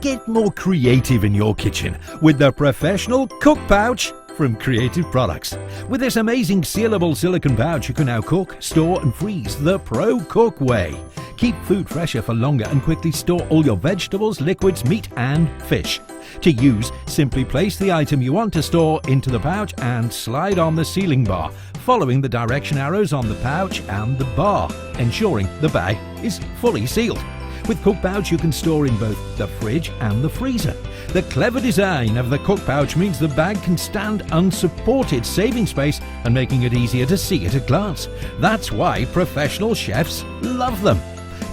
Get more creative in your kitchen with the professional cook pouch from Creative Products. With this amazing sealable silicone pouch, you can now cook, store and freeze the Pro Cook way. Keep food fresher for longer and quickly store all your vegetables, liquids, meat and fish. To use, simply place the item you want to store into the pouch and slide on the sealing bar, following the direction arrows on the pouch and the bar, ensuring the bag is fully sealed. With Cook Pouch, you can store in both the fridge and the freezer. The clever design of the Cook Pouch means the bag can stand unsupported, saving space and making it easier to see at a glance. That's why professional chefs love them.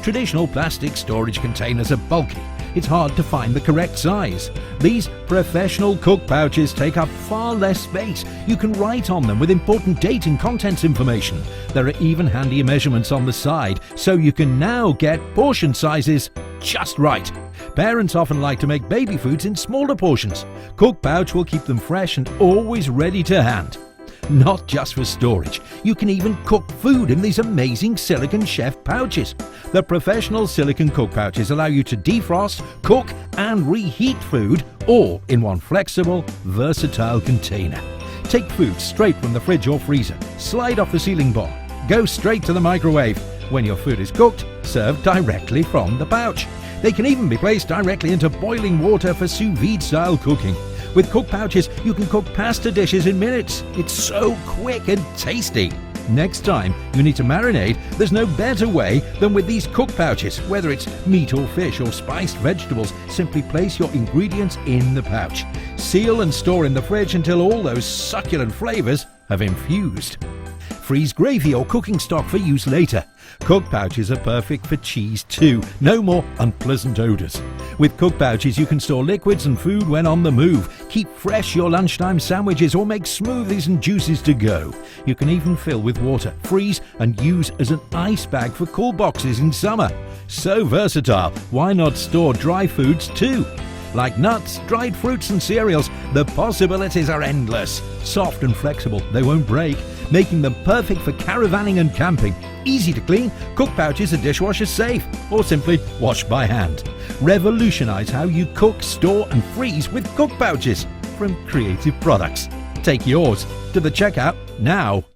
Traditional plastic storage containers are bulky. It's hard to find the correct size. These professional cook pouches take up far less space. You can write on them with important date and contents information. There are even handy measurements on the side, so you can now get portion sizes just right. Parents often like to make baby foods in smaller portions. Cook Pouch will keep them fresh and always ready to hand. Not just for storage, you can even cook food in these amazing silicone chef pouches. The professional silicone cook pouches allow you to defrost, cook and reheat food, all in one flexible, versatile container. Take food straight from the fridge or freezer, slide off the sealing bar, go straight to the microwave. When your food is cooked, serve directly from the pouch. They can even be placed directly into boiling water for sous vide style cooking. With cook pouches, you can cook pasta dishes in minutes. It's so quick and tasty. Next time you need to marinate, there's no better way than with these cook pouches. Whether it's meat or fish or spiced vegetables, simply place your ingredients in the pouch. Seal and store in the fridge until all those succulent flavors have infused. Freeze gravy or cooking stock for use later. Cook pouches are perfect for cheese too. No more unpleasant odors. With cook pouches, you can store liquids and food when on the move. Keep fresh your lunchtime sandwiches or make smoothies and juices to go. You can even fill with water, freeze and use as an ice bag for cool boxes in summer. So versatile, why not store dry foods too? Like nuts, dried fruits and cereals, the possibilities are endless. Soft and flexible, they won't break, making them perfect for caravanning and camping. Easy to clean, cook pouches are dishwasher safe, or simply wash by hand. Revolutionize how you cook, store and freeze with cook pouches from Creative Products. Take yours to the checkout now.